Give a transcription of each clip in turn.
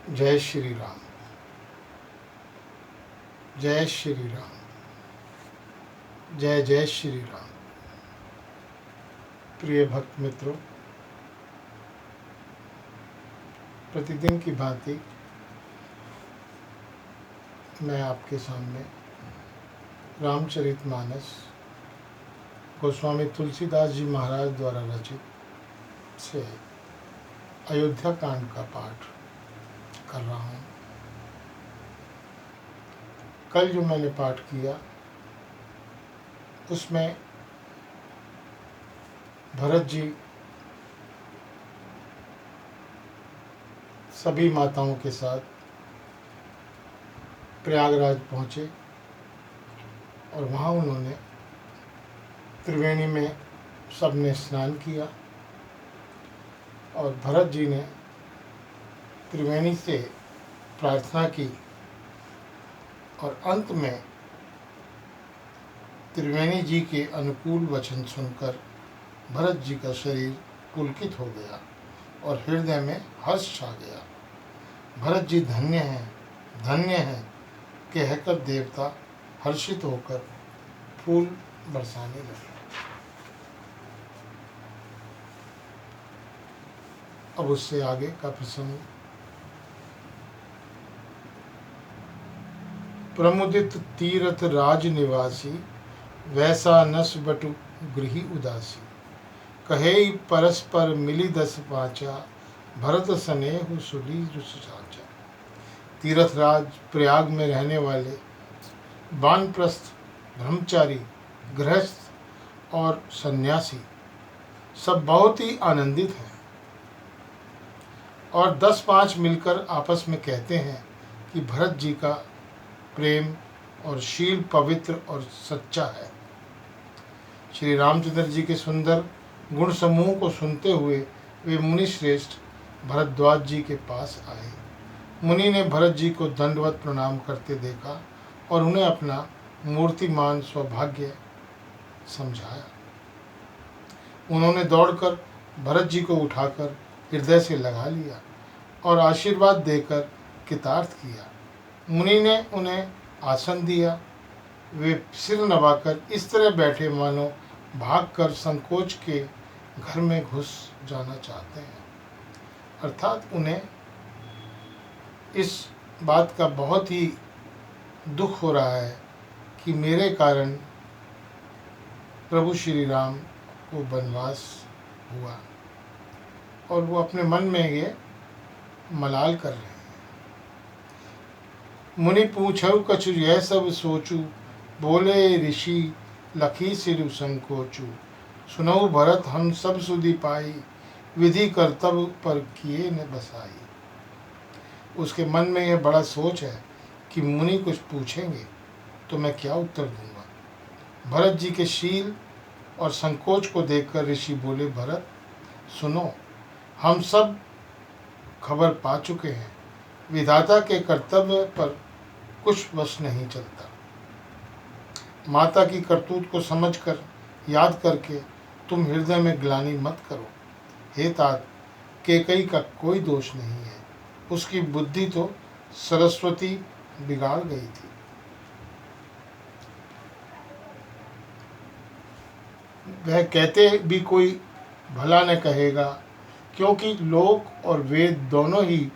जय श्री राम। जय श्री राम। जय जय श्री राम। प्रिय भक्त मित्रों, प्रतिदिन की भांति मैं आपके सामने रामचरितमानस गोस्वामी तुलसीदास जी महाराज द्वारा रचित से अयोध्या कांड का पाठ कर रहा हूँ। कल जो मैंने पाठ किया उसमें भरत जी सभी माताओं के साथ प्रयागराज पहुँचे और वहाँ उन्होंने त्रिवेणी में सबने स्नान किया और भरत जी ने त्रिवेणी से प्रार्थना की और अंत में त्रिवेणी जी के अनुकूल वचन सुनकर भरत जी का शरीर पुलकित हो गया और हृदय में हर्ष छा गया। भरत जी धन्य हैं कहकर देवता हर्षित होकर फूल बरसाने लगे। अब उससे आगे का प्रसंग। प्रमुदित तीरथ राज निवासी, वैसा नस बटु गृही उदासी। कहे परस्पर मिली दस पाचा, भरत स्नेहु सुली रुस साचा। तीरथ राज प्रयाग में रहने वाले वानप्रस्थ, ब्रह्मचारी, गृहस्थ और सन्यासी सब बहुत ही आनंदित हैं और 10-5 मिलकर आपस में कहते हैं कि भरत जी का प्रेम और शील पवित्र और सच्चा है। श्री रामचंद्र जी के सुंदर गुण समूह को सुनते हुए वे मुनि श्रेष्ठ भरद्वाज जी के पास आए। मुनि ने भरत जी को दंडवत प्रणाम करते देखा और उन्हें अपना मूर्तिमान सौभाग्य समझाया। उन्होंने दौड़कर भरत जी को उठाकर हृदय से लगा लिया और आशीर्वाद देकर कृतार्थ किया। मुनि ने उन्हें आसन दिया। वे सिर नवाकर इस तरह बैठे मानो भागकर संकोच के घर में घुस जाना चाहते हैं। अर्थात उन्हें इस बात का बहुत ही दुख हो रहा है कि मेरे कारण प्रभु श्री राम को वनवास हुआ और वो अपने मन में ये मलाल कर रहे हैं। मुनि पूछऊ कछु यह सब सोचू, बोले ऋषि लखी सिरु संकोचू। सुनऊ भरत हम सब सुधि पाई, विधि कर्तव्य पर किए न बसाई। उसके मन में यह बड़ा सोच है कि मुनि कुछ पूछेंगे तो मैं क्या उत्तर दूंगा। भरत जी के शील और संकोच को देखकर ऋषि बोले, भरत सुनो, हम सब खबर पा चुके हैं। विधाता के कर्तव्य पर कुछ वश नहीं चलता। माता की करतूत को समझकर याद करके तुम हृदय में ग्लानि मत करो। हे तात, कैकेयी का कोई दोष नहीं है, उसकी बुद्धि तो सरस्वती बिगाड़ गई थी। वह कहते भी कोई भला न कहेगा, क्योंकि लोक और वेद दोनों ही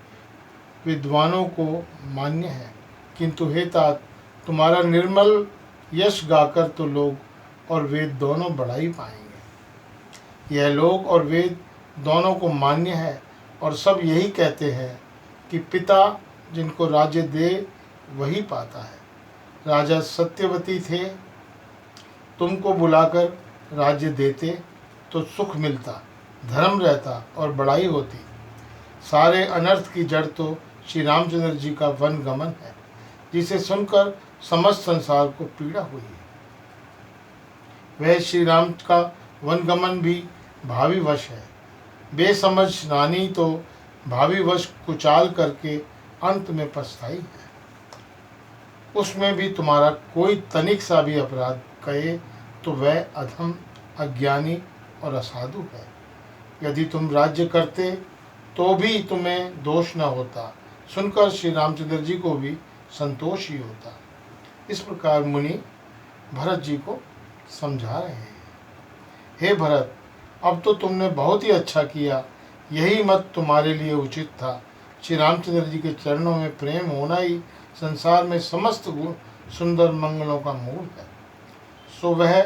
विद्वानों को मान्य है। किंतु हे तात, तुम्हारा निर्मल यश गाकर तो लोक और वेद दोनों बढ़ाई पाएंगे। यह लोक और वेद दोनों को मान्य है और सब यही कहते हैं कि पिता जिनको राज्य दे वही पाता है। राजा सत्यवती थे, तुमको बुलाकर राज्य देते तो सुख मिलता, धर्म रहता और बड़ाई होती। सारे अनर्थ की जड़ तो श्री रामचंद्र जी का वन गमन है, जिसे सुनकर समस्त संसार को पीड़ा हुई है। वह श्री राम का वनगमन भी भावी वश है। बेसमझ रानी तो भावी वश कुचाल करके अंत में पछताई है। उसमें भी तुम्हारा कोई तनिक सा भी अपराध कहे तो वह अधम, अज्ञानी और असाधु है। यदि तुम राज्य करते तो भी तुम्हें दोष न होता, सुनकर श्री रामचंद्र जी को भी संतोष ही होता। इस प्रकार मुनि भरत जी को समझा रहे हैं। हे भरत, अब तो तुमने बहुत ही अच्छा किया, यही मत तुम्हारे लिए उचित था। श्री रामचंद्र जी के चरणों में प्रेम होना ही संसार में समस्त गुण सुंदर मंगलों का मूल है। सो वह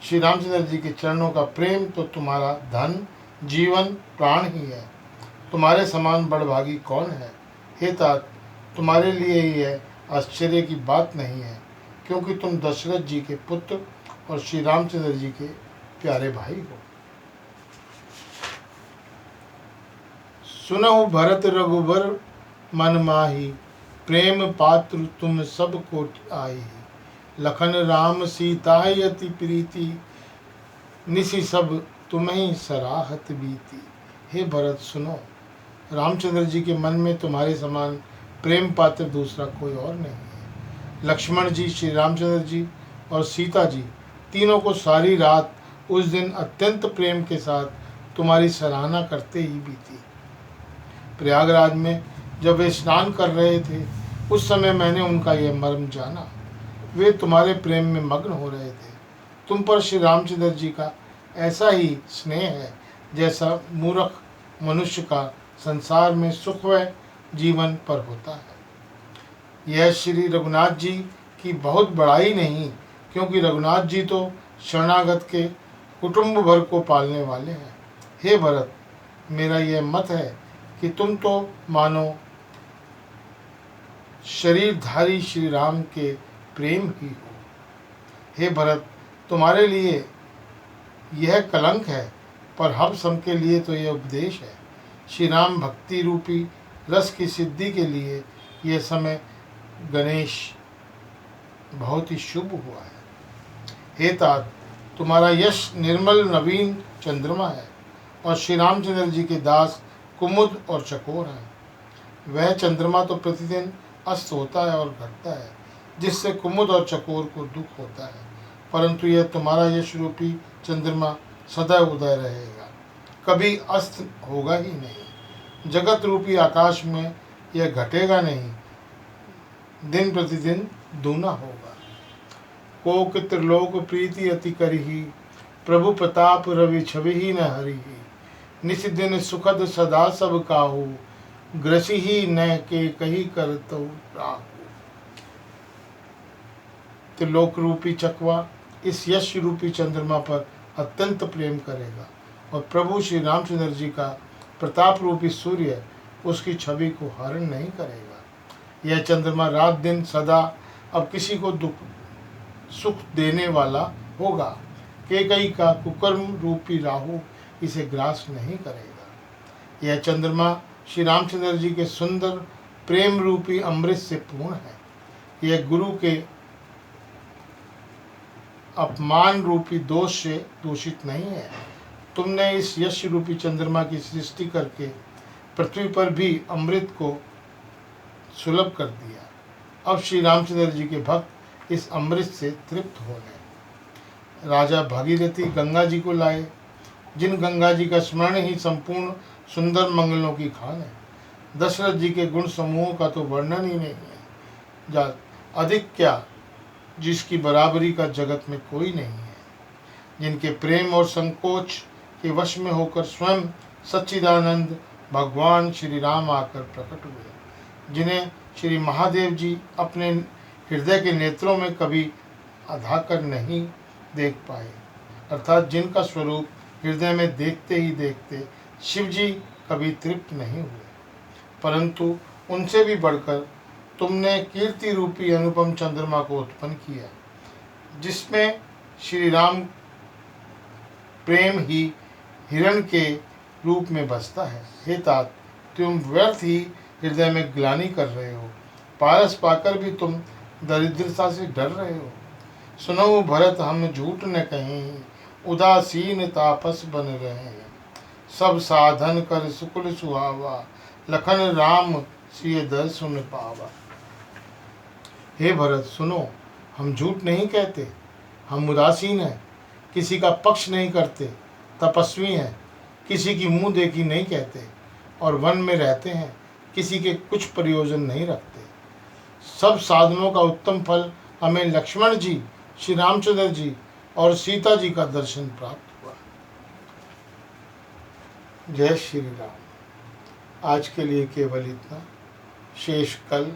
श्री रामचंद्र जी के चरणों का प्रेम तो तुम्हारा धन, जीवन, प्राण ही है। तुम्हारे समान बड़भागी कौन है? हे तात, तुम्हारे लिए यह आश्चर्य की बात नहीं है, क्योंकि तुम दशरथ जी के पुत्र और श्री रामचंद्र जी के प्यारे भाई हो। सुनहु भरत रघुबर मन माही, प्रेम पात्र तुम सब कोटि आई। लखन राम सीता अति प्रीति, निशि सब तुम्हें सराहत बीती। हे भरत सुनो, रामचंद्र जी के मन में तुम्हारे समान प्रेम पात्र दूसरा कोई और नहीं है। लक्ष्मण जी, श्री रामचंद्र जी और सीता जी तीनों को सारी रात उस दिन अत्यंत प्रेम के साथ तुम्हारी सराहना करते ही बीती। प्रयागराज में जब वे स्नान कर रहे थे, उस समय मैंने उनका यह मर्म जाना। वे तुम्हारे प्रेम में मग्न हो रहे थे। तुम पर श्री रामचंद्र जी का ऐसा ही स्नेह है जैसा मूर्ख मनुष्य का संसार में सुख व जीवन पर होता है। यह श्री रघुनाथ जी की बहुत बड़ाई नहीं, क्योंकि रघुनाथ जी तो शरणागत के कुटुंब भर को पालने वाले हैं। हे भरत, मेरा यह मत है कि तुम तो मानो शरीरधारी श्री राम के प्रेम ही हो। हे भरत, तुम्हारे लिए यह कलंक है, पर हम सबके लिए तो यह उपदेश है। श्री राम भक्ति रूपी रस की सिद्धि के लिए यह समय गणेश बहुत ही शुभ हुआ है। हे तात, तुम्हारा यश निर्मल नवीन चंद्रमा है और श्री रामचंद्र जी के दास कुमुद और चकोर हैं। वह चंद्रमा तो प्रतिदिन अस्त होता है और घटता है, जिससे कुमुद और चकोर को दुख होता है, परंतु यह तुम्हारा यश रूपी चंद्रमा सदा उदय रहेगा, कभी अस्त होगा ही नहीं। जगत रूपी आकाश में यह घटेगा नहीं, दिन प्रतिदिन दूना होगा। कोक त्रिलोक प्रीति अति करही, प्रभु प्रताप रवि छवि ही न हरिही। निस दिन सुखद सदा सब काहू, ग्रसी ही न के कही करतौ राहु। त्रिलोक रूपी चकवा इस यश रूपी चंद्रमा पर अत्यंत प्रेम करेगा और प्रभु श्री रामचंद्र जी का प्रताप रूपी सूर्य उसकी छवि को हरण नहीं करेगा। यह चंद्रमा रात दिन सदा अब किसी को दुख सुख देने वाला होगा। केकई का कुकर्म रूपी राहु इसे ग्रास नहीं करेगा। यह चंद्रमा श्री रामचंद्र जी के सुंदर प्रेम रूपी अमृत से पूर्ण है। यह गुरु के अपमान रूपी दोष से दूषित नहीं है। तुमने इस यश रूपी चंद्रमा की सृष्टि करके पृथ्वी पर भी अमृत को सुलभ कर दिया। अब श्री रामचंद्र जी के भक्त इस अमृत से तृप्त हो गए। राजा भागीरथी गंगा जी को लाए, जिन गंगा जी का स्मरण ही संपूर्ण सुंदर मंगलों की खान है। दशरथ जी के गुण समूहों का तो वर्णन ही नहीं है, अधिक क्या जिसकी बराबरी का जगत में कोई नहीं है। जिनके प्रेम और संकोच के वश में होकर स्वयं सच्चिदानंद भगवान श्री राम आकर प्रकट हुए, जिन्हें श्री महादेव जी अपने हृदय के नेत्रों में कभी अधाकर नहीं देख पाए, अर्थात जिनका स्वरूप हृदय में देखते ही देखते शिव जी कभी तृप्त नहीं हुए। परंतु उनसे भी बढ़कर तुमने कीर्ति रूपी अनुपम चंद्रमा को उत्पन्न किया, जिसमें श्री राम प्रेम ही हिरण के रूप में बसता है। हे तात, तुम व्यर्थ ही हृदय में ग्लानि कर रहे हो, पारस पाकर भी तुम दरिद्रता से डर रहे हो। सुनो भरत, हम झूठ न कहें, उदासीन तापस बन रहे हैं। सब साधन कर सुकुल सुहावा, लखन राम सिय दर्शन पावा। हे भरत सुनो, हम झूठ नहीं कहते, हम उदासीन हैं, किसी का पक्ष नहीं करते, तपस्वी हैं, किसी की मुंह देखी नहीं कहते और वन में रहते हैं, किसी के कुछ प्रयोजन नहीं रखते। सब साधनों का उत्तम फल हमें लक्ष्मण जी, श्री रामचंद्र जी और सीता जी का दर्शन प्राप्त हुआ। जय श्री राम। आज के लिए केवल इतना, शेष कल